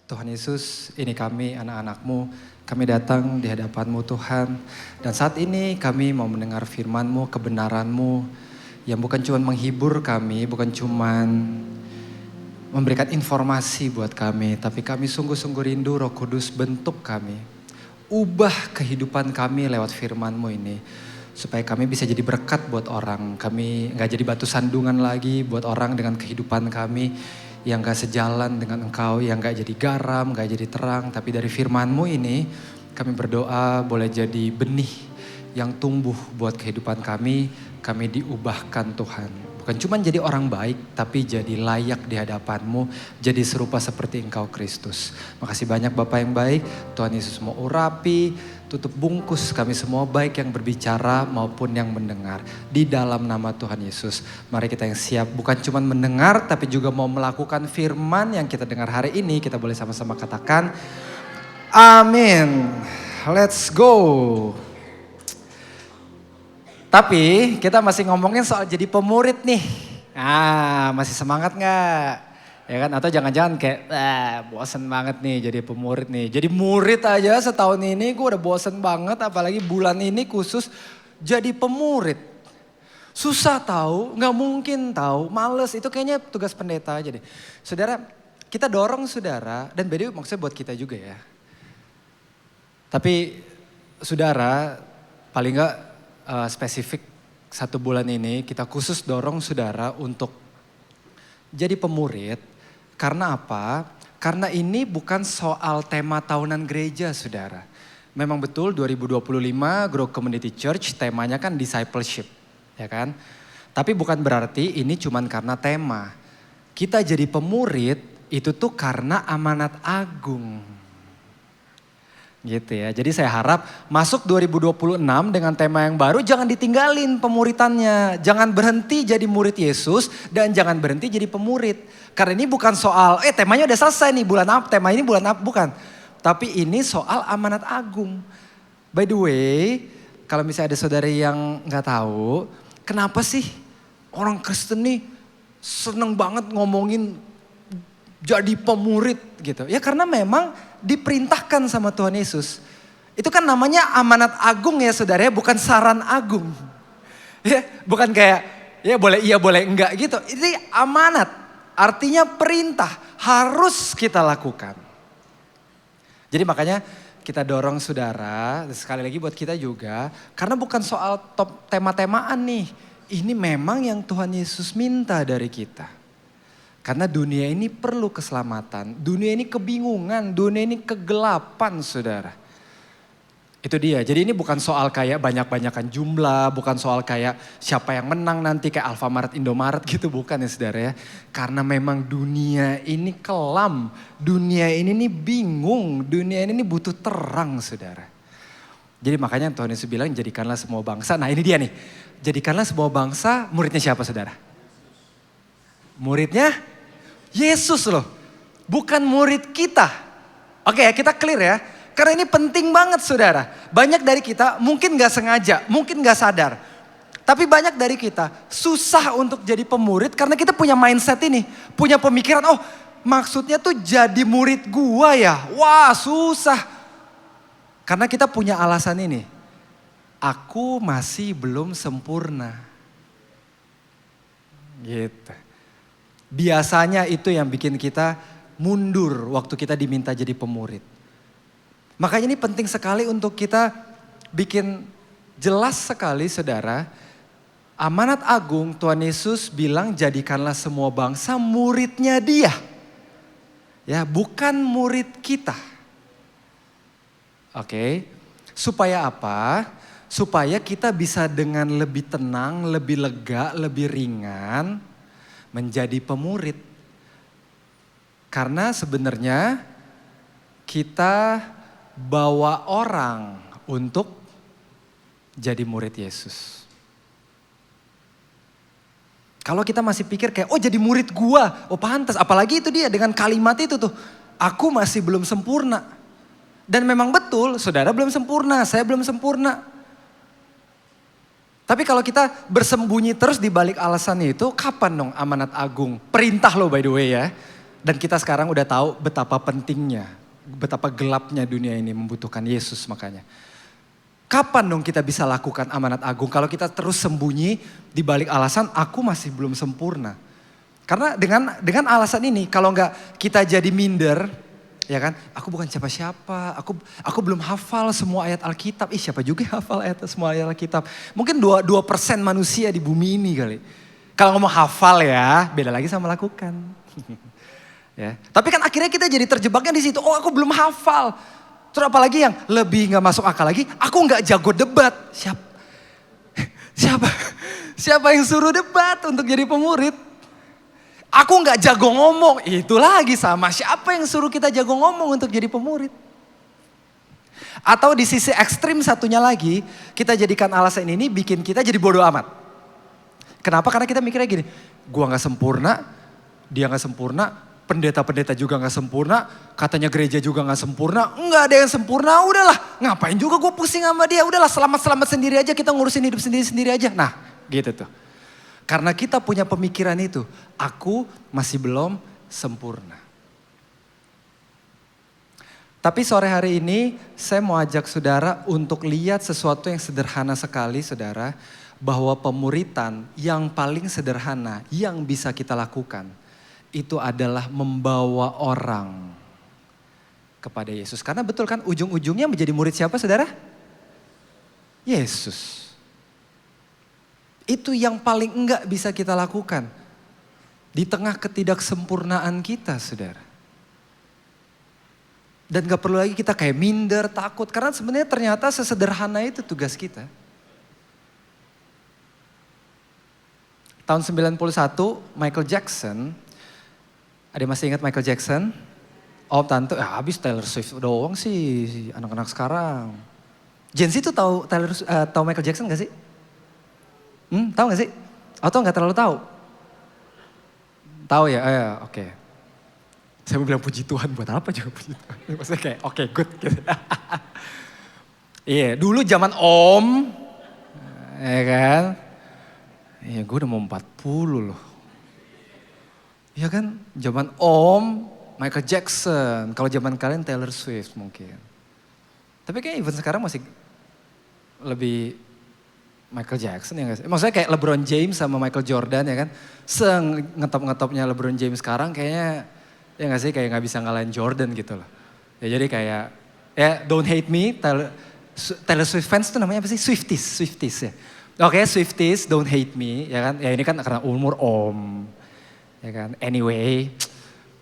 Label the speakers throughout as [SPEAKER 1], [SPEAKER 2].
[SPEAKER 1] Tuhan Yesus, ini kami anak-anak-Mu, kami datang di hadapan-Mu Tuhan. Dan saat ini kami mau mendengar firman-Mu, kebenaran-Mu yang bukan cuma menghibur kami, bukan cuma memberikan informasi buat kami, tapi kami sungguh-sungguh rindu Roh Kudus bentuk kami. Ubah kehidupan kami lewat firman-Mu ini. Supaya kami bisa jadi berkat buat orang. Kami gak jadi batu sandungan lagi buat orang dengan kehidupan kami. Yang gak sejalan dengan Engkau, yang gak jadi garam, gak jadi terang. Tapi dari firman-Mu ini kami berdoa boleh jadi benih yang tumbuh buat kehidupan kami diubahkan Tuhan. Bukan cuma jadi orang baik, tapi jadi layak di hadapan-Mu, jadi serupa seperti Engkau Kristus. Makasih banyak Bapak yang baik, Tuhan Yesus mau urapi, tutup bungkus kami semua baik yang berbicara maupun yang mendengar. Di dalam nama Tuhan Yesus, mari kita yang siap bukan cuma mendengar, tapi juga mau melakukan firman yang kita dengar hari ini. Kita boleh sama-sama katakan, amin. Let's go. Tapi kita masih ngomongin soal jadi pemurid nih. Masih semangat gak? Ya kan? Atau jangan-jangan kayak bosen banget nih jadi pemurid nih. Jadi murid aja setahun ini gue udah bosen banget. Apalagi bulan ini khusus jadi pemurid. Susah tahu, gak mungkin tahu, males. Itu kayaknya tugas pendeta aja deh. Saudara, kita dorong saudara, dan by the way maksudnya buat kita juga ya. Tapi saudara paling gak spesifik 1 bulan ini kita khusus dorong saudara untuk jadi pemurid. Karena apa? Karena ini bukan soal tema tahunan gereja saudara. Memang betul 2025 Grow Community Church temanya kan discipleship. Ya kan? Tapi bukan berarti ini cuman karena tema. Kita jadi pemurid itu tuh karena amanat agung. Gitu ya. Jadi saya harap masuk 2026 dengan tema yang baru jangan ditinggalin pemuritannya. Jangan berhenti jadi murid Yesus dan jangan berhenti jadi pemurid. Karena ini bukan soal temanya udah selesai nih bulan apa, tema ini bulan apa, bukan. Tapi ini soal amanat agung. By the way, kalau misalnya ada saudari yang gak tahu, kenapa sih orang Kristen nih seneng banget ngomongin jadi pemurid gitu. Ya karena memang diperintahkan sama Tuhan Yesus. Itu kan namanya amanat agung ya saudara ya, bukan saran agung. Ya, bukan kayak ya boleh iya boleh enggak gitu. Ini amanat, artinya perintah harus kita lakukan. Jadi makanya kita dorong saudara, sekali lagi buat kita juga. Karena bukan soal top tema-temaan nih. Ini memang yang Tuhan Yesus minta dari kita. Karena dunia ini perlu keselamatan, dunia ini kebingungan, dunia ini kegelapan saudara. Itu dia, jadi ini bukan soal kayak banyak-banyakan jumlah, bukan soal kayak siapa yang menang nanti kayak Alfamart, Indomaret gitu, bukan ya saudara ya. Karena memang dunia ini kelam, dunia ini nih bingung, dunia ini nih butuh terang saudara. Jadi makanya Tuhan Yesus bilang jadikanlah semua bangsa, nah ini dia nih. Jadikanlah semua bangsa, muridnya siapa saudara? Muridnya Yesus loh, bukan murid kita. Oke ya, kita clear ya. Karena ini penting banget saudara. Banyak dari kita mungkin gak sengaja, mungkin gak sadar. Tapi banyak dari kita susah untuk jadi pemurid karena kita punya mindset ini. Punya pemikiran, oh maksudnya tuh jadi murid gua ya. Wah susah. Karena kita punya alasan ini. Aku masih belum sempurna. Gitu. Biasanya itu yang bikin kita mundur waktu kita diminta jadi pemurid. Makanya ini penting sekali untuk kita bikin jelas sekali saudara. Amanat agung Tuhan Yesus bilang jadikanlah semua bangsa muridnya dia. Ya bukan murid kita. Oke. Supaya apa? Supaya kita bisa dengan lebih tenang, lebih lega, lebih ringan menjadi pemurid. Karena sebenarnya kita bawa orang untuk jadi murid Yesus. Kalau kita masih pikir kayak oh jadi murid gua, oh pantas. Apalagi itu dia dengan kalimat itu tuh, aku masih belum sempurna. Dan memang betul, saudara belum sempurna, saya belum sempurna. Tapi kalau kita bersembunyi terus di balik alasan itu, kapan dong amanat agung? Perintah loh by the way ya. Dan kita sekarang udah tahu betapa pentingnya, betapa gelapnya dunia ini membutuhkan Yesus makanya. Kapan dong kita bisa lakukan amanat agung kalau kita terus sembunyi di balik alasan aku masih belum sempurna. Karena dengan alasan ini kalau nggak kita jadi minder, ya kan? Aku bukan siapa-siapa, aku belum hafal semua ayat Alkitab. Siapa juga yang hafal semua ayat Alkitab? Mungkin 2% manusia di bumi ini kali. Kalau ngomong hafal ya, beda lagi sama lakukan. Ya. Tapi kan akhirnya kita jadi terjebaknya di situ. Oh, aku belum hafal. Terus apalagi yang lebih gak masuk akal lagi, aku gak jago debat. Siapa yang suruh debat untuk jadi pemurid? Aku gak jago ngomong, itu lagi sama. Siapa yang suruh kita jago ngomong untuk jadi pemurid? Atau di sisi ekstrim satunya lagi, kita jadikan alasan ini bikin kita jadi bodoh amat. Kenapa? Karena kita mikirnya gini, gua gak sempurna, dia gak sempurna, pendeta-pendeta juga gak sempurna, katanya gereja juga gak sempurna, nggak ada yang sempurna, udahlah ngapain juga gue pusing sama dia, udahlah selamat-selamat sendiri aja, kita ngurusin hidup sendiri-sendiri aja. Nah gitu tuh, karena kita punya pemikiran itu, aku masih belum sempurna. Tapi sore hari ini saya mau ajak saudara untuk lihat sesuatu yang sederhana sekali saudara, bahwa pemuritan yang paling sederhana yang bisa kita lakukan, itu adalah membawa orang kepada Yesus. Karena betul kan ujung-ujungnya menjadi murid siapa saudara? Yesus. Itu yang paling enggak bisa kita lakukan. Di tengah ketidaksempurnaan kita saudara. Dan gak perlu lagi kita kayak minder, takut. Karena sebenarnya ternyata sesederhana itu tugas kita. Tahun 91 Michael Jackson, ada yang masih ingat Michael Jackson? Om tante, habis Taylor Swift doang sih anak-anak sekarang. Gen Z tuh tahu Michael Jackson gak sih? Tahu gak sih? Atau gak terlalu tahu? Tahu ya? Oke. Saya mau bilang puji Tuhan, buat apa juga puji Tuhan? Maksudnya kayak oke, good. Gitu. Iya, dulu zaman Om, ya kan? Iya, gue udah mau 40 loh. Ya kan, zaman Om, Michael Jackson. Kalau zaman kalian Taylor Swift mungkin. Tapi kayak even sekarang masih lebih Michael Jackson ya gak sih? Maksudnya kayak LeBron James sama Michael Jordan ya kan. Ngetop-ngetopnya LeBron James sekarang kayaknya ya gak sih, kayak gak bisa ngalahin Jordan gitu loh. Ya jadi kayak, ya don't hate me, Taylor Swift fans tuh namanya apa sih? Swifties ya. Oke, Swifties, don't hate me ya kan. Ya ini kan karena umur Om. Ya kan, anyway,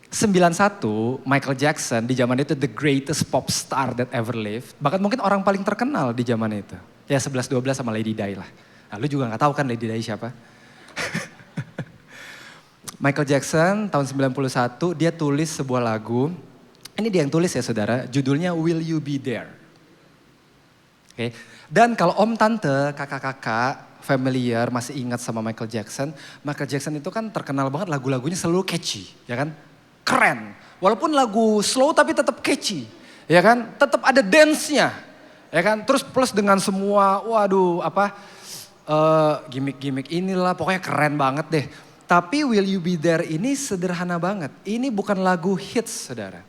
[SPEAKER 1] 91 Michael Jackson di zaman itu the greatest pop star that ever lived. Bahkan mungkin orang paling terkenal di zaman itu. Ya 11-12 sama Lady Di lah. Nah, lu juga gak tahu kan Lady Di siapa? Michael Jackson tahun 91 dia tulis sebuah lagu. Ini dia yang tulis ya saudara, judulnya Will You Be There. Oke. Dan kalau om tante, kakak-kakak familiar masih ingat sama Michael Jackson. Michael Jackson itu kan terkenal banget lagu-lagunya selalu catchy, ya kan? Keren. Walaupun lagu slow tapi tetap catchy, ya kan? Tetap ada dance-nya, ya kan? Terus plus dengan semua, gimmick-gimmick inilah, pokoknya keren banget deh. Tapi Will You Be There ini sederhana banget. Ini bukan lagu hits, saudara.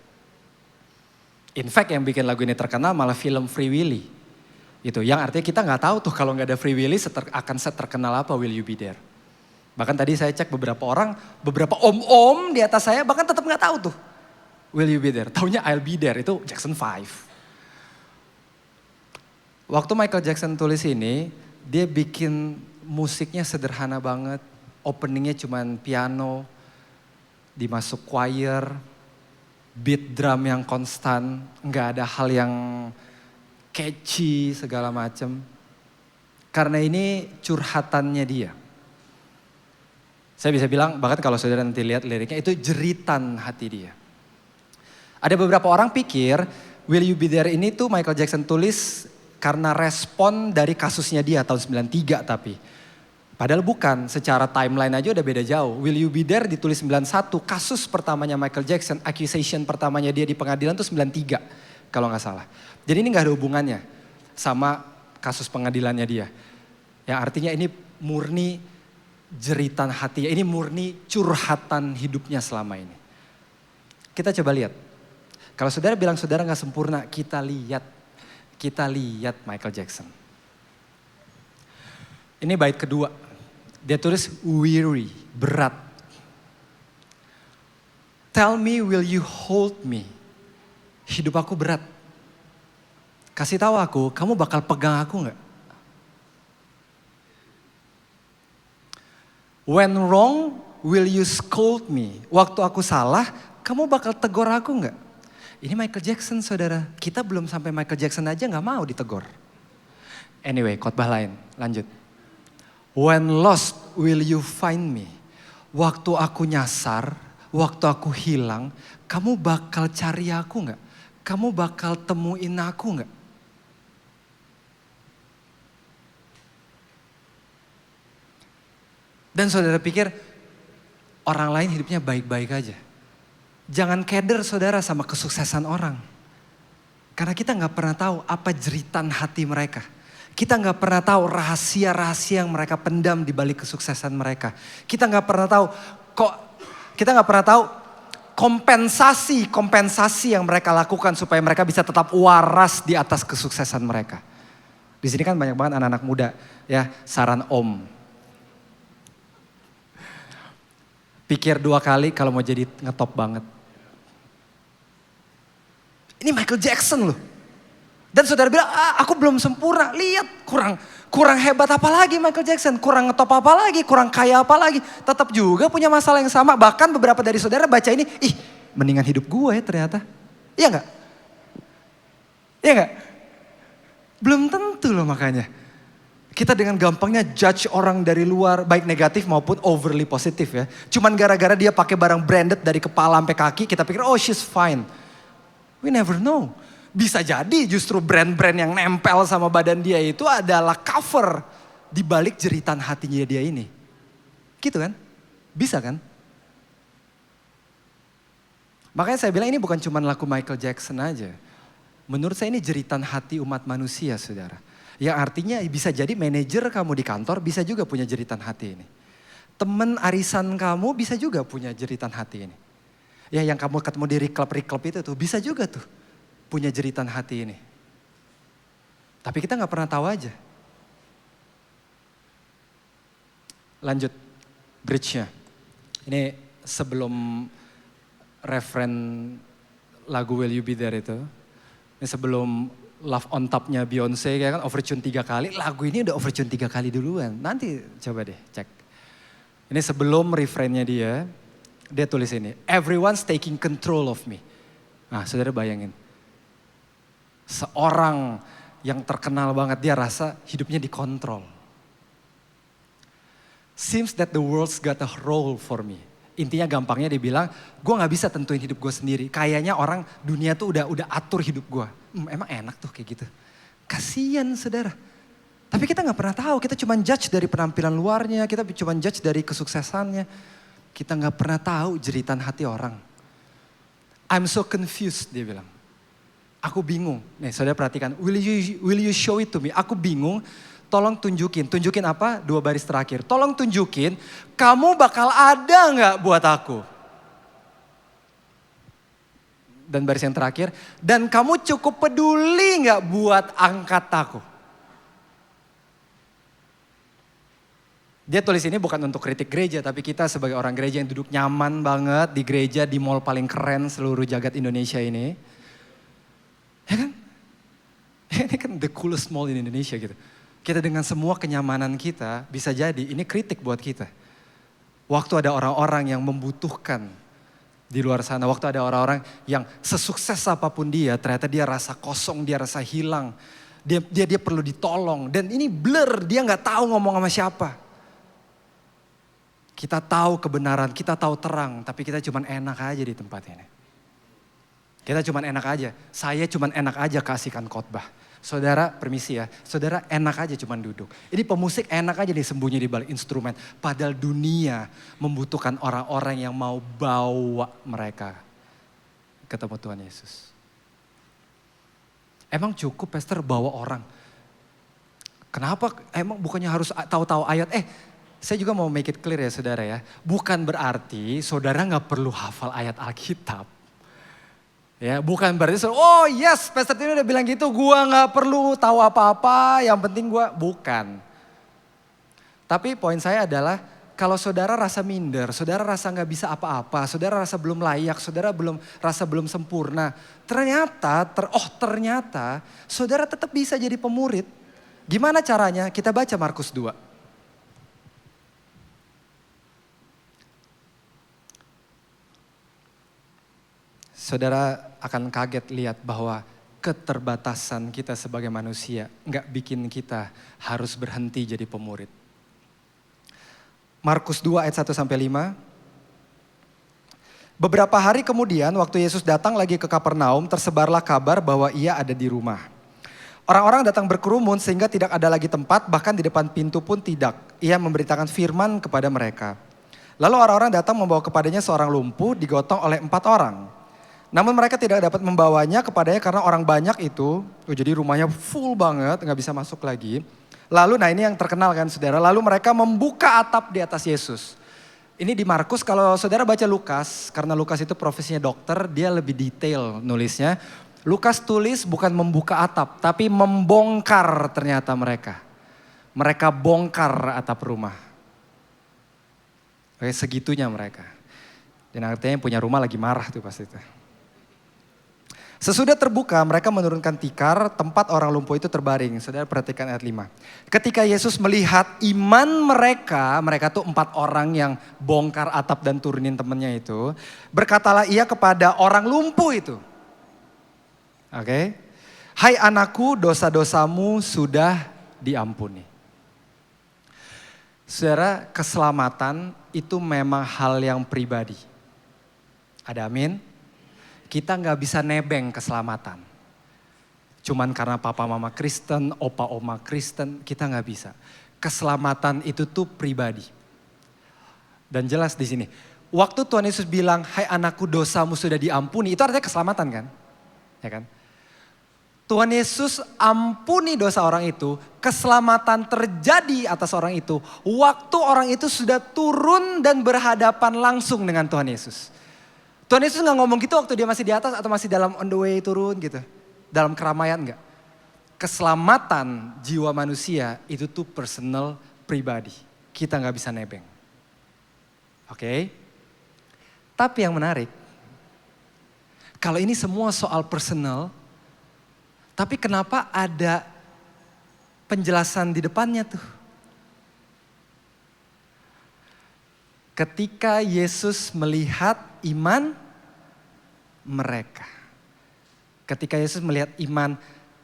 [SPEAKER 1] In fact yang bikin lagu ini terkenal malah film Free Willy. Itu yang artinya kita nggak tahu tuh kalau nggak ada Free Willy akan terkenal apa Will You Be There. Bahkan tadi saya cek beberapa orang, beberapa om-om di atas saya bahkan tetap nggak tahu tuh Will You Be There. Taunya I'll Be There, itu Jackson 5. Waktu Michael Jackson tulis ini, dia bikin musiknya sederhana banget. Openingnya cuman piano, dimasuk choir, beat drum yang konstan, nggak ada hal yang catchy segala macem. Karena ini curhatannya dia. Saya bisa bilang, bahkan kalau saudara nanti lihat liriknya, itu jeritan hati dia. Ada beberapa orang pikir, Will You Be There ini tuh Michael Jackson tulis karena respon dari kasusnya dia tahun 93 tapi. Padahal bukan, secara timeline aja udah beda jauh. Will You Be There ditulis 91, kasus pertamanya Michael Jackson, accusation pertamanya dia di pengadilan tuh 93 kalau gak salah. Jadi ini gak ada hubungannya sama kasus pengadilannya dia. Yang artinya ini murni jeritan hati, ini murni curhatan hidupnya selama ini. Kita coba lihat. Kalau saudara bilang saudara gak sempurna, kita lihat Michael Jackson. Ini bait kedua. Dia tulis weary, berat. Tell me, will you hold me? Hidup aku berat. Kasih tahu aku, kamu bakal pegang aku gak? When wrong, will you scold me? Waktu aku salah, kamu bakal tegur aku gak? Ini Michael Jackson saudara. Kita belum sampai Michael Jackson aja gak mau ditegur. Anyway, khotbah lain. Lanjut. When lost, will you find me? Waktu aku nyasar, waktu aku hilang, kamu bakal cari aku gak? Kamu bakal temuin aku gak? Dan saudara pikir orang lain hidupnya baik-baik aja. Jangan keder saudara sama kesuksesan orang. Karena kita gak pernah tahu apa jeritan hati mereka. Kita gak pernah tahu rahasia-rahasia yang mereka pendam di balik kesuksesan mereka. Kita gak pernah tahu kompensasi yang mereka lakukan supaya mereka bisa tetap waras di atas kesuksesan mereka. Di sini kan banyak banget anak-anak muda, ya, saran Om. Pikir 2 kali kalau mau jadi ngetop banget. Ini Michael Jackson loh. Dan saudara bilang, aku belum sempurna. Lihat, kurang hebat apa lagi Michael Jackson. Kurang ngetop apa lagi, kurang kaya apa lagi. Tetap juga punya masalah yang sama. Bahkan beberapa dari saudara baca ini, mendingan hidup gue ya ternyata. Iya gak? Iya gak? Belum tentu loh makanya. Kita dengan gampangnya judge orang dari luar, baik negatif maupun overly positif ya. Cuman gara-gara dia pakai barang branded dari kepala sampai kaki, kita pikir she's fine. We never know. Bisa jadi justru brand-brand yang nempel sama badan dia itu adalah cover di balik jeritan hatinya dia ini. Gitu kan? Bisa kan? Makanya saya bilang ini bukan cuma laku Michael Jackson aja. Menurut saya ini jeritan hati umat manusia saudara. Yang artinya bisa jadi manajer kamu di kantor bisa juga punya jeritan hati ini. Temen arisan kamu bisa juga punya jeritan hati ini. Ya yang kamu ketemu di reclub itu tuh bisa juga tuh punya jeritan hati ini. Tapi kita gak pernah tahu aja. Lanjut bridge-nya. Ini sebelum referen lagu Will You Be There itu. Ini sebelum Love on Top-nya Beyonce kan overtune 3 kali. Lagu ini udah overtune 3 kali duluan. Nanti coba deh cek. Ini sebelum refrainnya dia tulis ini. Everyone's taking control of me. Nah saudara bayangin. Seorang yang terkenal banget dia rasa hidupnya dikontrol. Seems that the world's got a role for me. Intinya gampangnya dia bilang, gue gak bisa tentuin hidup gue sendiri. Kayaknya orang dunia tuh udah atur hidup gue. Emang enak tuh kayak gitu. Kasian saudara. Tapi kita gak pernah tahu, kita cuma judge dari penampilan luarnya, kita cuma judge dari kesuksesannya. Kita gak pernah tahu jeritan hati orang. I'm so confused dia bilang. Aku bingung. Nih saudara perhatikan, will you show it to me? Aku bingung, tolong tunjukin. Tunjukin apa? 2 baris terakhir. Tolong tunjukin, kamu bakal ada gak buat aku? Dan baris yang terakhir, dan kamu cukup peduli gak buat angkat aku? Dia tulis ini bukan untuk kritik gereja, tapi kita sebagai orang gereja yang duduk nyaman banget di gereja di mall paling keren seluruh jagat Indonesia ini. Ya kan? Ini kan the coolest mall in Indonesia gitu. Kita dengan semua kenyamanan kita bisa jadi ini kritik buat kita. Waktu ada orang-orang yang membutuhkan di luar sana. Waktu ada orang-orang yang sesukses apapun dia ternyata dia rasa kosong, dia rasa hilang. Dia perlu ditolong dan ini blur, dia gak tahu ngomong sama siapa. Kita tahu kebenaran, kita tahu terang, tapi kita cuman enak aja di tempat ini. Kita cuman enak aja, saya cuman enak aja kasihkan khotbah. Saudara, permisi ya, saudara enak aja cuman duduk. Ini pemusik enak aja nih sembunyi di balik instrumen. Padahal dunia membutuhkan orang-orang yang mau bawa mereka ketemu Tuhan Yesus. Emang cukup pastor bawa orang? Kenapa? Emang bukannya harus tahu-tahu ayat? Saya juga mau make it clear ya saudara ya. Bukan berarti saudara gak perlu hafal ayat Alkitab. Ya, bukan berarti oh yes, Pastor Tino udah bilang gitu, gua nggak perlu tahu apa-apa, yang penting gua bukan. Tapi poin saya adalah kalau saudara rasa minder, saudara rasa nggak bisa apa-apa, saudara rasa belum layak, saudara rasa belum sempurna. Ternyata saudara tetap bisa jadi pemurid. Gimana caranya? Kita baca Markus 2. Saudara akan kaget lihat bahwa keterbatasan kita sebagai manusia nggak bikin kita harus berhenti jadi pemurid. Markus 2 ayat 1-5. Beberapa hari kemudian waktu Yesus datang lagi ke Kapernaum, tersebarlah kabar bahwa ia ada di rumah. Orang-orang datang berkerumun sehingga tidak ada lagi tempat, bahkan di depan pintu pun tidak. Ia memberitakan firman kepada mereka. Lalu orang-orang datang membawa kepadanya seorang lumpuh digotong oleh 4 orang. Namun mereka tidak dapat membawanya kepadanya karena orang banyak itu. Jadi rumahnya full banget, gak bisa masuk lagi. Lalu nah ini yang terkenal kan saudara. Lalu mereka membuka atap di atas Yesus. Ini di Markus, kalau saudara baca Lukas. Karena Lukas itu profesinya dokter, dia lebih detail nulisnya. Lukas tulis bukan membuka atap, tapi membongkar ternyata mereka. Mereka bongkar atap rumah. Oke, segitunya mereka. Dan artinya yang punya rumah lagi marah tuh pasti itu. Sesudah terbuka, mereka menurunkan tikar, tempat orang lumpuh itu terbaring. Saudara perhatikan ayat 5. Ketika Yesus melihat iman mereka tuh 4 orang yang bongkar atap dan turunin temennya itu. Berkatalah ia kepada orang lumpuh itu. Oke. Hai anakku, dosa-dosamu sudah diampuni. Saudara, keselamatan itu memang hal yang pribadi. Ada amin? Kita gak bisa nebeng keselamatan. Cuman karena papa mama Kristen, opa oma Kristen, kita gak bisa. Keselamatan itu tuh pribadi. Dan jelas di sini. Waktu Tuhan Yesus bilang, hai anakku dosamu sudah diampuni, itu artinya keselamatan kan? Ya kan? Tuhan Yesus ampuni dosa orang itu, keselamatan terjadi atas orang itu. Waktu orang itu sudah turun dan berhadapan langsung dengan Tuhan Yesus. Tuhan Yesus gak ngomong gitu waktu dia masih di atas atau masih dalam on the way turun gitu. Dalam keramaian gak. Keselamatan jiwa manusia itu tuh personal, pribadi. Kita gak bisa nebeng. Oke. Tapi yang menarik. Kalau ini semua soal personal. Tapi kenapa ada penjelasan di depannya tuh. Ketika Yesus melihat iman mereka. Ketika Yesus melihat iman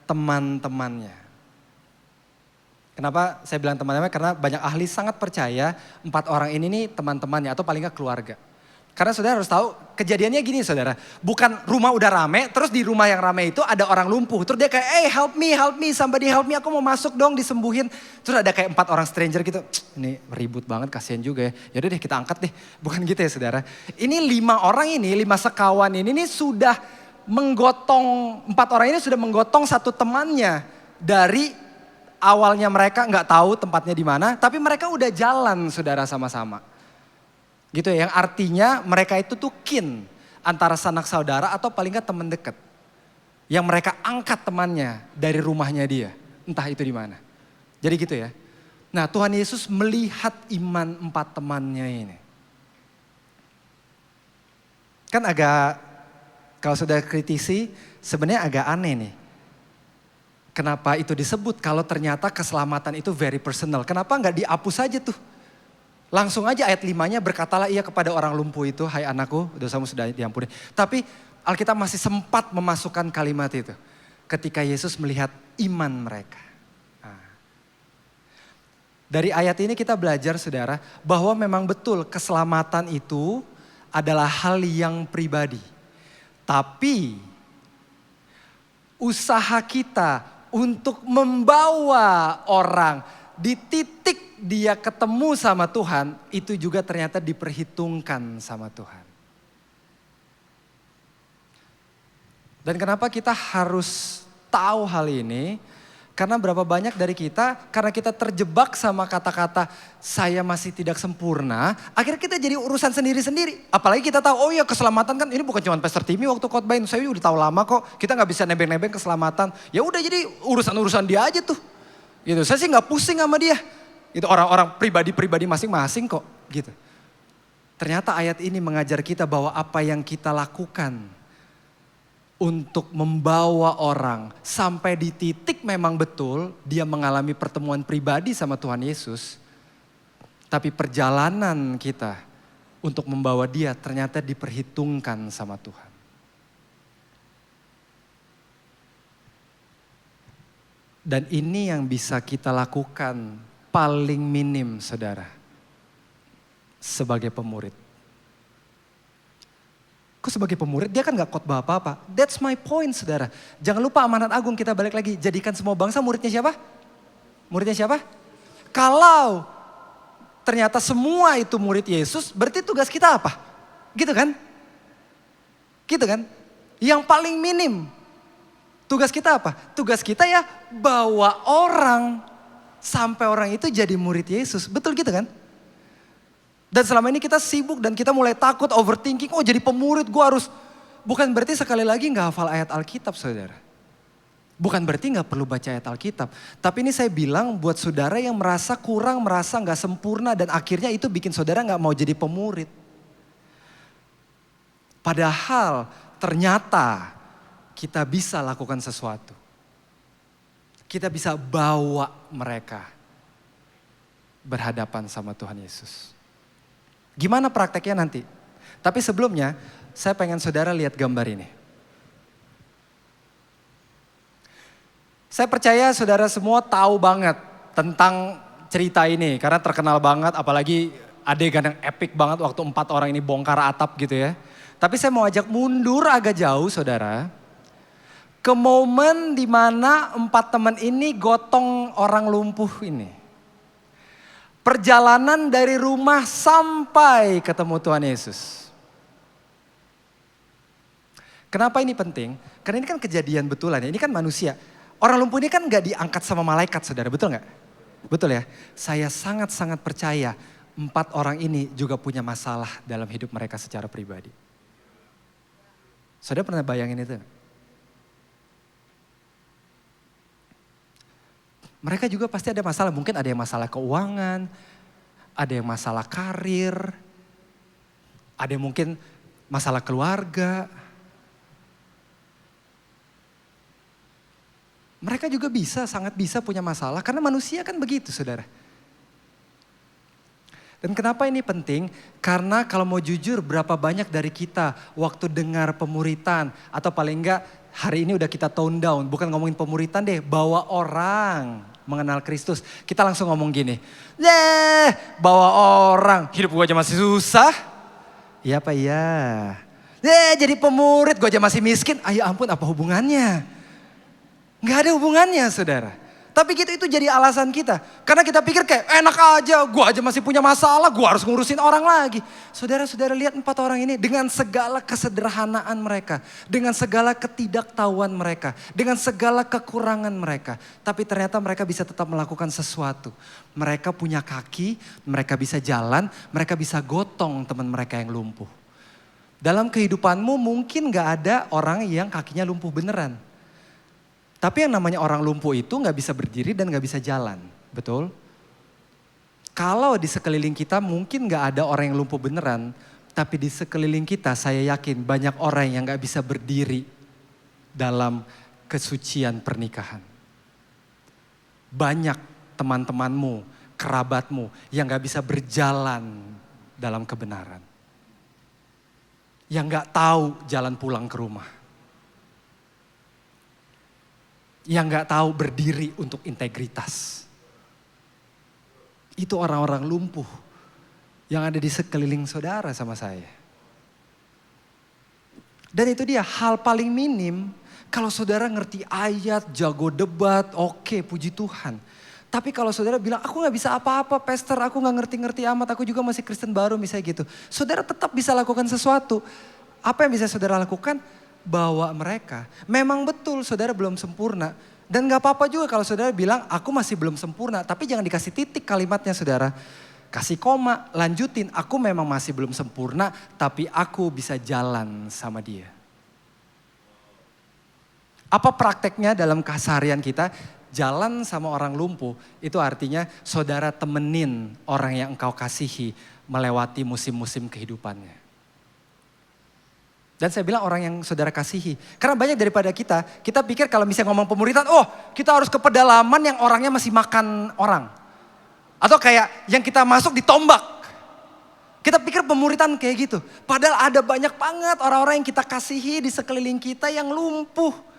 [SPEAKER 1] teman-temannya. Kenapa saya bilang teman-temannya? Karena banyak ahli sangat percaya 4 orang ini nih teman-temannya atau paling gak keluarga. Karena saudara harus tahu kejadiannya gini saudara. Bukan rumah udah rame, terus di rumah yang rame itu ada orang lumpuh. Terus dia kayak, hey help me, somebody help me. Aku mau masuk dong disembuhin. Terus ada kayak 4 orang stranger gitu. Ini ribut banget, kasihan juga ya. Yaudah deh kita angkat deh. Bukan gitu ya saudara. Ini 5 orang ini, 5 sekawan ini sudah menggotong, 4 orang ini sudah menggotong satu temannya. Dari awalnya mereka gak tahu tempatnya di mana. Tapi mereka udah jalan saudara sama-sama. Gitu ya, yang artinya mereka itu tuh kin antara sanak saudara atau paling gak teman dekat. Yang mereka angkat temannya dari rumahnya dia, entah itu di mana. Jadi gitu ya. Nah, Tuhan Yesus melihat iman 4 temannya ini. Kan agak, kalau sudah kritisi, sebenarnya agak aneh nih. Kenapa itu disebut kalau ternyata keselamatan itu very personal. Kenapa nggak dihapus aja tuh? Langsung aja ayat 5-nya berkatalah ia kepada orang lumpuh itu, hai anakku dosamu sudah diampuni. Tapi Alkitab masih sempat memasukkan kalimat itu. Ketika Yesus melihat iman mereka. Nah. Dari ayat ini kita belajar saudara, bahwa memang betul keselamatan itu adalah hal yang pribadi. Tapi usaha kita untuk membawa orang di titik dia ketemu sama Tuhan, itu juga ternyata diperhitungkan sama Tuhan. Dan kenapa kita harus tahu hal ini? Karena berapa banyak dari kita, karena kita terjebak sama kata-kata saya masih tidak sempurna, akhirnya kita jadi urusan sendiri-sendiri. Apalagi kita tahu, oh iya keselamatan kan ini bukan cuma Pastor Timmy waktu khotbahin, saya udah tahu lama kok, kita nggak bisa nebeng-nebeng keselamatan. Ya udah jadi urusan-urusan dia aja tuh. Gitu. Saya sih nggak pusing sama dia. Itu orang-orang pribadi-pribadi masing-masing kok, gitu. Ternyata ayat ini mengajar kita bahwa apa yang kita lakukan untuk membawa orang sampai di titik memang betul dia mengalami pertemuan pribadi sama Tuhan Yesus. Tapi perjalanan kita untuk membawa dia ternyata diperhitungkan sama Tuhan. Dan ini yang bisa kita lakukan paling minim saudara. Sebagai pemurid. Kok sebagai pemurid dia kan gak khotbah apa-apa. That's my point saudara. Jangan lupa amanat agung kita balik lagi. Jadikan semua bangsa muridnya siapa? Muridnya siapa? Kalau ternyata semua itu murid Yesus, berarti tugas kita apa? Gitu kan? Gitu kan? Yang paling minim. Tugas kita apa? Tugas kita ya bawa orang sampai orang itu jadi murid Yesus. Betul gitu kan? Dan selama ini kita sibuk dan kita mulai takut overthinking. Oh jadi pemurid gue harus. Bukan berarti sekali lagi gak hafal ayat Alkitab saudara. Bukan berarti gak perlu baca ayat Alkitab. Tapi ini saya bilang buat saudara yang merasa kurang, merasa gak sempurna. Dan akhirnya itu bikin saudara gak mau jadi pemurid. Padahal ternyata kita bisa lakukan sesuatu. Kita bisa bawa mereka berhadapan sama Tuhan Yesus. Gimana prakteknya nanti? Tapi sebelumnya saya pengen saudara lihat gambar ini. Saya percaya saudara semua tahu banget tentang cerita ini. Karena terkenal banget apalagi adegan yang epic banget waktu 4 orang ini bongkar atap gitu ya. Tapi saya mau ajak mundur agak jauh saudara. Ke momen dimana 4 teman ini gotong orang lumpuh ini. Perjalanan dari rumah sampai ketemu Tuhan Yesus. Kenapa ini penting? Karena ini kan kejadian betulan ya, ini kan manusia. Orang lumpuh ini kan gak diangkat sama malaikat saudara, betul gak? Betul ya? Saya sangat-sangat percaya 4 orang ini juga punya masalah dalam hidup mereka secara pribadi. Saudara pernah bayangin itu? Mereka juga pasti ada masalah, mungkin ada yang masalah keuangan, ada yang masalah karir, ada yang mungkin masalah keluarga. Mereka juga bisa, sangat bisa punya masalah karena manusia kan begitu saudara. Dan kenapa ini penting? Karena kalau mau jujur berapa banyak dari kita waktu dengar pemuritan atau paling enggak hari ini udah kita tone down, bukan ngomongin pemuritan deh, bawa orang mengenal Kristus. Kita langsung ngomong gini, bawa orang, hidup gue aja masih susah. Iya apa iya? Jadi pemurid gue aja masih miskin, ya ampun apa hubungannya? Gak ada hubungannya saudara. Tapi itu jadi alasan kita. Karena kita pikir kayak enak aja, gue aja masih punya masalah, gue harus ngurusin orang lagi. Saudara-saudara lihat 4 orang ini dengan segala kesederhanaan mereka. Dengan segala ketidaktahuan mereka. Dengan segala kekurangan mereka. Tapi ternyata mereka bisa tetap melakukan sesuatu. Mereka punya kaki, mereka bisa jalan, mereka bisa gotong teman mereka yang lumpuh. Dalam kehidupanmu mungkin gak ada orang yang kakinya lumpuh beneran. Tapi yang namanya orang lumpuh itu gak bisa berdiri dan gak bisa jalan, betul? Kalau di sekeliling kita mungkin gak ada orang yang lumpuh beneran, tapi di sekeliling kita saya yakin banyak orang yang gak bisa berdiri dalam kesucian pernikahan. Banyak teman-temanmu, kerabatmu yang gak bisa berjalan dalam kebenaran. Yang gak tahu jalan pulang ke rumah. Yang gak tahu berdiri untuk integritas. Itu orang-orang lumpuh yang ada di sekeliling saudara sama saya. Dan itu dia hal paling minim kalau saudara ngerti ayat, jago debat, oke, puji Tuhan. Tapi kalau saudara bilang aku gak bisa apa-apa pastor, aku gak ngerti-ngerti amat, aku juga masih Kristen baru misalnya gitu. Saudara tetap bisa lakukan sesuatu. Apa yang bisa saudara lakukan? Bawa mereka. Memang betul saudara belum sempurna. Dan gak apa-apa juga kalau saudara bilang, aku masih belum sempurna. Tapi jangan dikasih titik kalimatnya saudara. Kasih koma, lanjutin. Aku memang masih belum sempurna, tapi aku bisa jalan sama dia. Apa prakteknya dalam keseharian kita? Jalan sama orang lumpuh, itu artinya saudara temenin orang yang engkau kasihi melewati musim-musim kehidupannya. Dan saya bilang orang yang saudara kasihi. Karena banyak daripada kita pikir kalau misalnya ngomong pemuritan, oh kita harus ke pedalaman yang orangnya masih makan orang. Atau kayak yang kita masuk ditombak. Kita pikir pemuritan kayak gitu. Padahal ada banyak banget orang-orang yang kita kasihi di sekeliling kita yang lumpuh.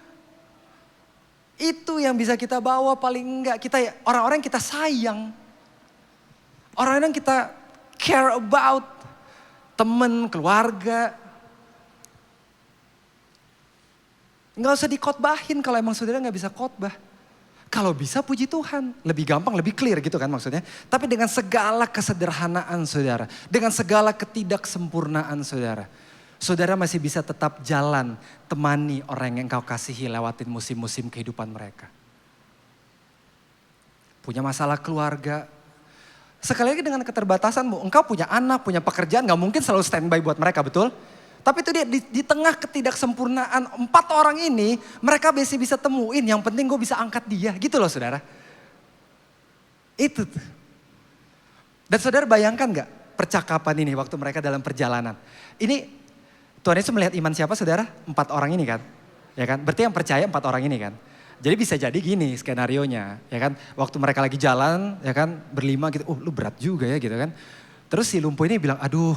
[SPEAKER 1] Itu yang bisa kita bawa paling enggak. Orang-orang yang kita sayang. Orang-orang yang kita care about. Teman, keluarga. Nggak usah dikotbahin kalau emang saudara nggak bisa khotbah. Kalau bisa puji Tuhan. Lebih gampang, lebih clear gitu kan maksudnya. Tapi dengan segala kesederhanaan saudara. Dengan segala ketidaksempurnaan saudara. Saudara masih bisa tetap jalan, temani orang yang engkau kasihi lewatin musim-musim kehidupan mereka. Punya masalah keluarga. Sekali lagi dengan keterbatasanmu, engkau punya anak, punya pekerjaan, gak mungkin selalu standby buat mereka, betul? Tapi itu dia di tengah ketidaksempurnaan 4 orang ini, mereka masih bisa temuin, yang penting gue bisa angkat dia, gitu loh saudara. Itu tuh. Dan saudara bayangkan gak percakapan ini waktu mereka dalam perjalanan. Ini Tuhan Yesus melihat iman siapa saudara? 4 orang ini kan. Ya kan? Berarti yang percaya 4 orang ini kan. Jadi bisa jadi gini skenarionya. Ya kan? Waktu mereka lagi jalan ya kan berlima gitu. Oh lu berat juga ya gitu kan. Terus si lumpuh ini bilang aduh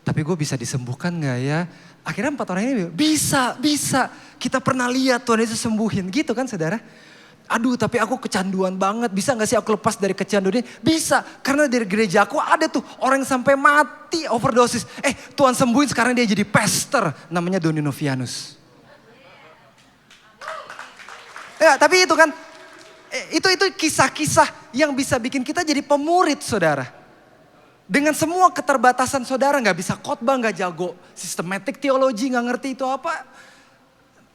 [SPEAKER 1] tapi gue bisa disembuhkan gak ya? Akhirnya 4 orang ini bilang bisa. Kita pernah lihat Tuhan Yesus sembuhin gitu kan saudara. Aduh tapi aku kecanduan banget. Bisa gak sih aku lepas dari kecanduan ini? Bisa. Karena dari gereja aku ada tuh orang yang sampai mati overdosis. Tuhan sembuhin sekarang dia jadi pastor. Namanya Doni Novianus. Ya tapi itu kan. Itu kisah-kisah yang bisa bikin kita jadi pemurid saudara. Dengan semua keterbatasan saudara gak bisa khotbah, gak jago sistematik teologi, gak ngerti itu apa.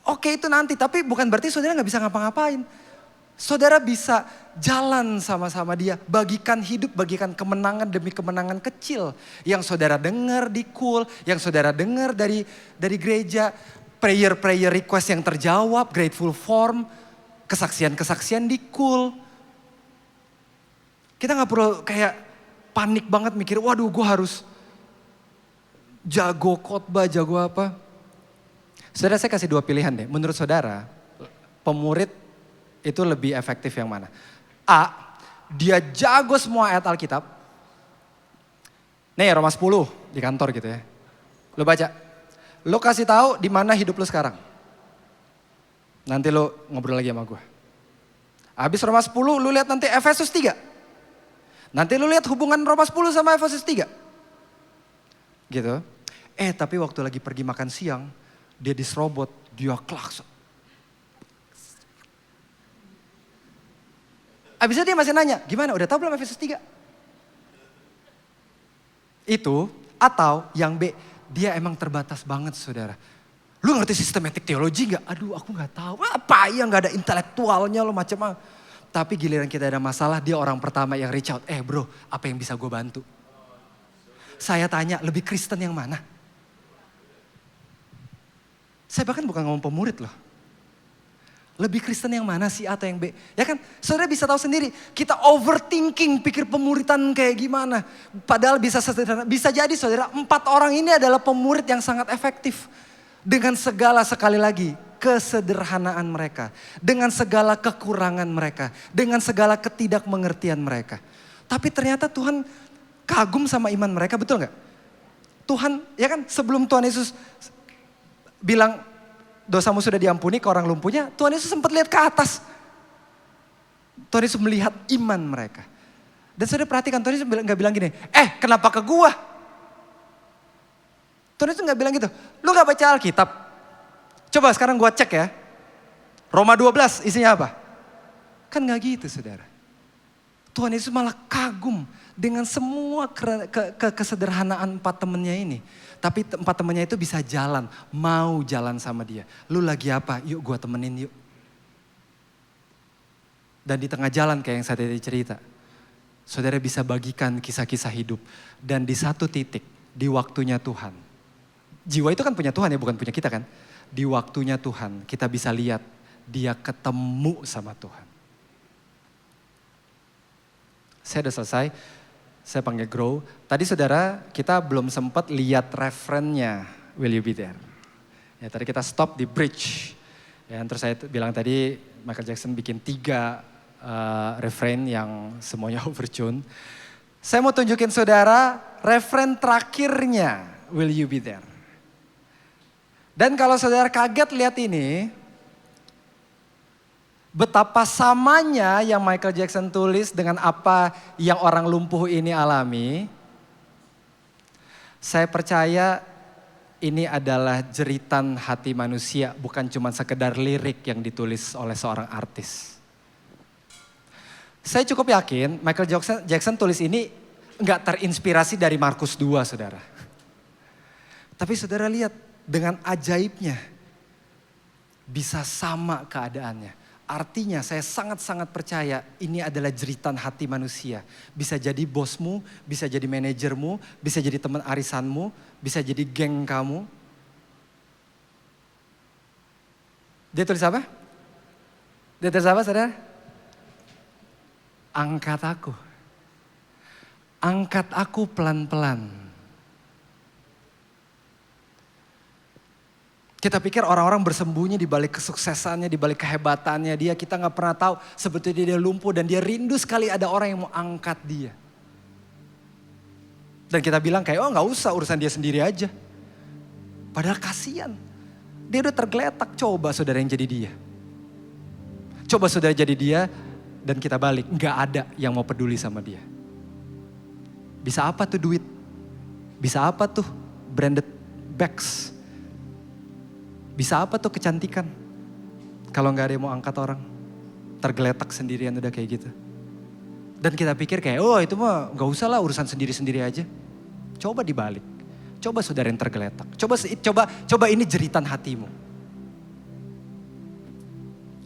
[SPEAKER 1] Oke itu nanti, tapi bukan berarti saudara gak bisa ngapa-ngapain. Saudara bisa jalan sama-sama dia, bagikan hidup, bagikan kemenangan demi kemenangan kecil. Yang saudara dengar di cool, yang saudara dengar dari gereja, prayer request yang terjawab, grateful form, kesaksian-kesaksian di cool. Kita gak perlu kayak panik banget mikir, waduh gue harus jago khotbah, jago apa. Saudara saya kasih 2 pilihan deh, menurut saudara pemurid itu lebih efektif yang mana? A, dia jago semua ayat Alkitab. Nih Roma 10 di kantor gitu ya. Lo baca, lo kasih tahu di mana hidup lo sekarang. Nanti lo ngobrol lagi sama gue. Habis Roma 10 lo lihat nanti Efesus 3. Nanti lu lihat hubungan Roma 10 sama Efesus 3. Gitu. Tapi waktu lagi pergi makan siang, dia diserobot, dia klakson. Abisnya dia masih nanya, gimana udah tahu belum Efesus 3? Itu, atau yang B, dia emang terbatas banget saudara. Lu ngerti sistematik teologi gak? Aduh aku gak tahu. Apa ya gak ada intelektualnya lo macam apa. Tapi giliran kita ada masalah, dia orang pertama yang reach out. Bro, apa yang bisa gue bantu? Saya tanya, lebih Kristen yang mana? Saya bahkan bukan ngomong pemurid loh. Lebih Kristen yang mana sih atau yang B? Ya kan, saudara bisa tahu sendiri. Kita overthinking, pikir pemuritan kayak gimana. Padahal bisa jadi saudara, 4 orang ini adalah pemurid yang sangat efektif. Dengan segala sekali lagi kesederhanaan mereka, dengan segala kekurangan mereka, dengan segala ketidakmengertian mereka. Tapi ternyata Tuhan kagum sama iman mereka, betul gak? Tuhan, ya kan sebelum Tuhan Yesus bilang dosamu sudah diampuni ke orang lumpuhnya, Tuhan Yesus sempat lihat ke atas. Tuhan Yesus melihat iman mereka. Dan saudara perhatikan, Tuhan Yesus gak bilang gini, kenapa ke gua? Tuhan Yesus gak bilang gitu, lu gak baca Alkitab? Coba sekarang gua cek ya. Roma 12 isinya apa? Kan gak gitu saudara. Tuhan Yesus malah kagum dengan semua kesederhanaan 4 temennya ini. Tapi 4 temennya itu bisa jalan, mau jalan sama dia. Lu lagi apa? Yuk gua temenin yuk. Dan di tengah jalan kayak yang saya tadi cerita, saudara bisa bagikan kisah-kisah hidup. Dan di satu titik, di waktunya Tuhan. Jiwa itu kan punya Tuhan ya, bukan punya kita kan. Di waktunya Tuhan kita bisa lihat dia ketemu sama Tuhan. Saya udah selesai, saya panggil Grow. Tadi saudara kita belum sempat lihat referennya, Will You Be There. Ya, tadi kita stop di bridge. Ya, terus saya bilang tadi Michael Jackson bikin 3 refrain yang semuanya overtune. Saya mau tunjukin saudara refrain terakhirnya, Will You Be There. Dan kalau saudara kaget lihat ini, betapa samanya yang Michael Jackson tulis dengan apa yang orang lumpuh ini alami. Saya percaya ini adalah jeritan hati manusia, bukan cuma sekedar lirik yang ditulis oleh seorang artis. Saya cukup yakin Michael Jackson tulis ini enggak terinspirasi dari Markus 2, saudara. Tapi saudara lihat dengan ajaibnya bisa sama keadaannya. Artinya saya sangat-sangat percaya ini adalah jeritan hati manusia. Bisa jadi bosmu, bisa jadi manajermu, bisa jadi teman arisanmu, bisa jadi geng kamu. Dia tulis apa? Dia tulis apa, saudara? Angkat aku. Angkat aku pelan-pelan. Kita pikir orang-orang bersembunyi di balik kesuksesannya, di balik kehebatannya dia. Kita gak pernah tahu sebetulnya dia lumpuh dan dia rindu sekali ada orang yang mau angkat dia. Dan kita bilang kayak, oh gak usah urusan dia sendiri aja. Padahal kasihan. Dia udah tergeletak, coba saudara yang jadi dia. Coba saudara jadi dia dan kita balik. Gak ada yang mau peduli sama dia. Bisa apa tuh duit? Bisa apa tuh branded bags? Bisa apa tuh kecantikan? Kalau gak ada yang mau angkat orang. Tergeletak sendirian udah kayak gitu. Dan kita pikir kayak, oh itu mah gak usah lah urusan sendiri-sendiri aja. Coba dibalik. Coba saudara yang tergeletak. Coba ini jeritan hatimu.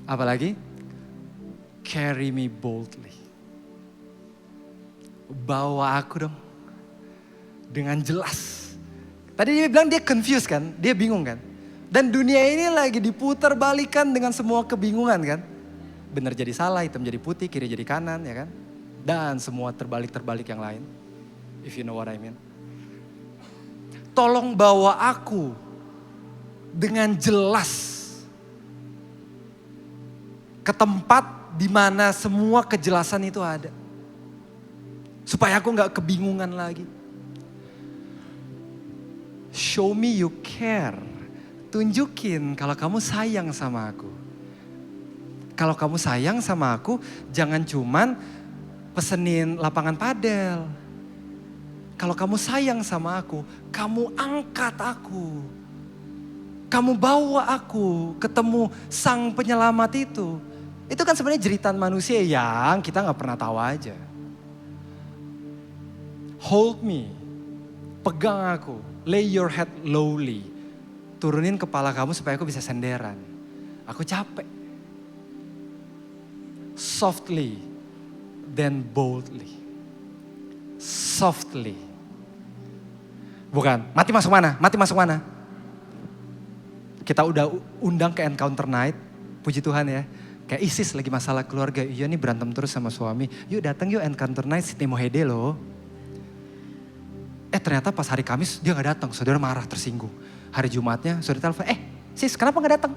[SPEAKER 1] Apalagi? Carry me boldly. Bawa aku dong. Dengan jelas. Tadi dia bilang dia confused kan? Dia bingung kan? Dan dunia ini lagi diputar balikan dengan semua kebingungan kan? Benar jadi salah, hitam jadi putih, kiri jadi kanan ya kan? Dan semua terbalik-terbalik yang lain. If you know what I mean. Tolong bawa aku dengan jelas ke tempat di mana semua kejelasan itu ada. Supaya aku gak kebingungan lagi. Show me you care. Tunjukin kalau kamu sayang sama aku. Kalau kamu sayang sama aku, jangan cuman pesenin lapangan padel. Kalau kamu sayang sama aku, kamu angkat aku. Kamu bawa aku ketemu sang penyelamat itu. Itu kan sebenarnya jeritan manusia yang kita gak pernah tahu aja. Hold me, pegang aku, lay your head lowly. Turunin kepala kamu supaya aku bisa senderan. Aku capek. Softly, then boldly. Softly. Bukan, mati masuk mana? Mati masuk mana? Kita udah undang ke encounter night, puji Tuhan ya. Kayak ISIS lagi masalah keluarga, iya nih berantem terus sama suami. Yuk datang yuk encounter night Sydney Mohede loh. Ternyata pas hari Kamis dia gak datang, saudara marah tersinggung. Hari Jumatnya saudara telepon, sis kenapa gak datang?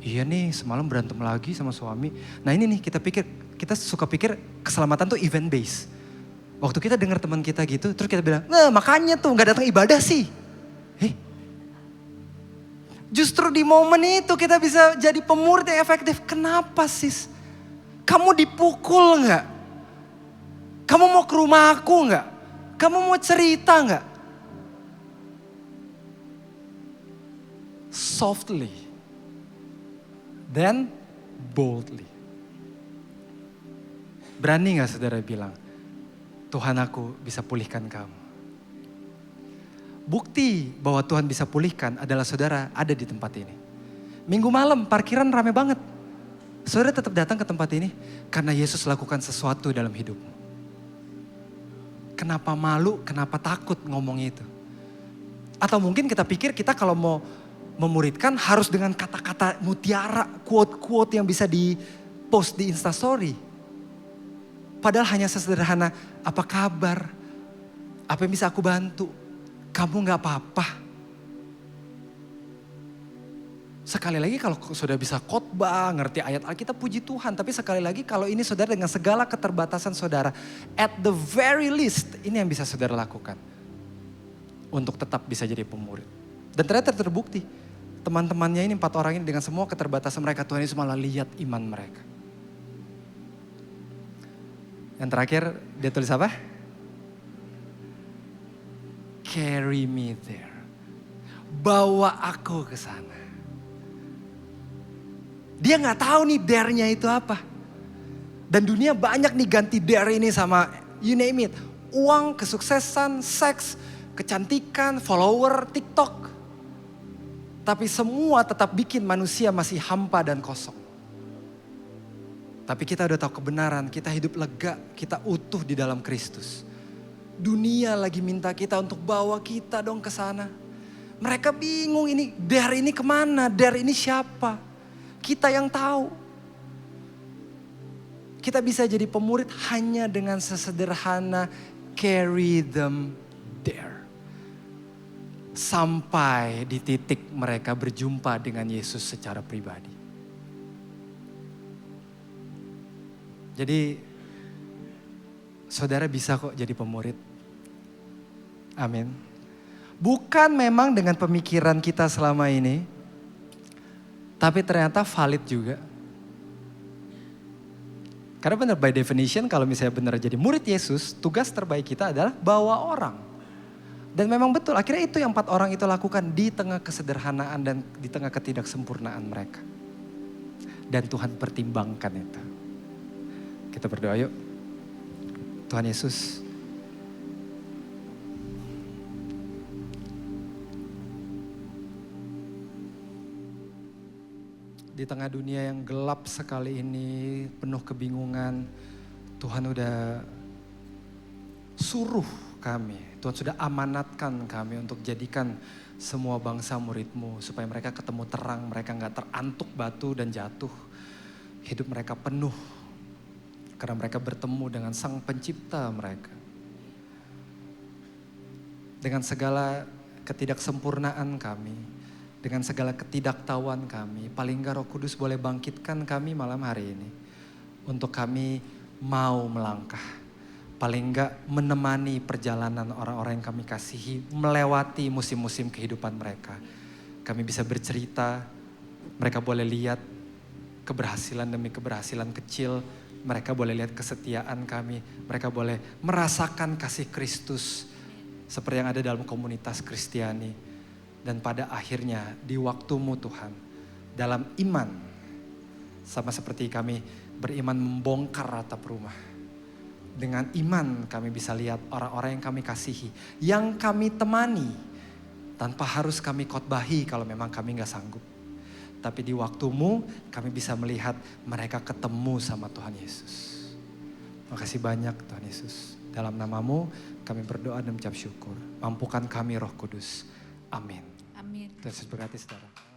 [SPEAKER 1] Iya nih semalam berantem lagi sama suami. Nah ini nih kita suka pikir keselamatan tuh event based. Waktu kita dengar teman kita gitu, terus kita bilang, nah makanya tuh gak datang ibadah sih. Justru di momen itu kita bisa jadi pemurid yang efektif. Kenapa sis? Kamu dipukul gak? Kamu mau ke rumah aku gak? Kamu mau cerita gak? Softly. Then boldly. Berani gak saudara bilang, Tuhan aku bisa pulihkan kamu. Bukti bahwa Tuhan bisa pulihkan adalah saudara ada di tempat ini. Minggu malam parkiran rame banget. Saudara tetap datang ke tempat ini karena Yesus lakukan sesuatu dalam hidupmu. Kenapa malu, kenapa takut ngomongnya itu? Atau mungkin kita pikir kita kalau mau memuridkan harus dengan kata-kata mutiara, quote-quote yang bisa di-post di Instastory. Padahal hanya sesederhana, apa kabar? Apa yang bisa aku bantu? Kamu gak apa-apa. Sekali lagi kalau sudah bisa khotbah, ngerti ayat Alkitab, puji Tuhan. Tapi sekali lagi kalau ini saudara dengan segala keterbatasan saudara, at the very least ini yang bisa saudara lakukan. Untuk tetap bisa jadi pemurid. Dan ternyata terbukti. Teman-temannya ini 4 orang ini dengan semua keterbatasan mereka, Tuhan Yesus malah lihat iman mereka. Yang terakhir dia tulis apa? Carry me there. Bawa aku ke sana. Dia gak tahu nih dare-nya itu apa. Dan dunia banyak nih ganti dare ini sama you name it. Uang, kesuksesan, seks, kecantikan, follower, TikTok. Tapi semua tetap bikin manusia masih hampa dan kosong. Tapi kita udah tahu kebenaran, kita hidup lega, kita utuh di dalam Kristus. Dunia lagi minta kita untuk bawa kita dong ke sana. Mereka bingung ini, dare ini kemana, dare ini siapa. Kita yang tahu. Kita bisa jadi pemurid hanya dengan sesederhana carry them there. Sampai di titik mereka berjumpa dengan Yesus secara pribadi. Jadi saudara bisa kok jadi pemurid. Amin. Bukan memang dengan pemikiran kita selama ini, tapi ternyata valid juga. Karena benar by definition kalau misalnya benar jadi murid Yesus, tugas terbaik kita adalah bawa orang. Dan memang betul, akhirnya itu yang 4 orang itu lakukan di tengah kesederhanaan dan di tengah ketidaksempurnaan mereka. Dan Tuhan pertimbangkan itu. Kita berdoa yuk. Tuhan Yesus. Di tengah dunia yang gelap sekali ini, penuh kebingungan, Tuhan udah suruh kami. Tuhan sudah amanatkan kami untuk jadikan semua bangsa murid-Mu. Supaya mereka ketemu terang, mereka gak terantuk batu dan jatuh. Hidup mereka penuh. Karena mereka bertemu dengan Sang Pencipta mereka. Dengan segala ketidaksempurnaan kami. Dengan segala ketidaktahuan kami. Paling gak Roh Kudus boleh bangkitkan kami malam hari ini. Untuk kami mau melangkah. Paling enggak menemani perjalanan orang-orang yang kami kasihi melewati musim-musim kehidupan mereka. Kami bisa bercerita, mereka boleh lihat keberhasilan demi keberhasilan kecil, mereka boleh lihat kesetiaan kami, mereka boleh merasakan kasih Kristus seperti yang ada dalam komunitas Kristiani. Dan pada akhirnya di waktu-Mu Tuhan, dalam iman, sama seperti kami beriman membongkar atap rumah. Dengan iman kami bisa lihat orang-orang yang kami kasihi, yang kami temani, tanpa harus kami khotbahi kalau memang kami gak sanggup. Tapi di waktu-Mu kami bisa melihat mereka ketemu sama Tuhan Yesus. Makasih banyak Tuhan Yesus. Dalam nama-Mu kami berdoa dan mengucap syukur. Mampukan kami Roh Kudus. Amin.
[SPEAKER 2] Amin.
[SPEAKER 1] Tuhan Yesus berkati saudara.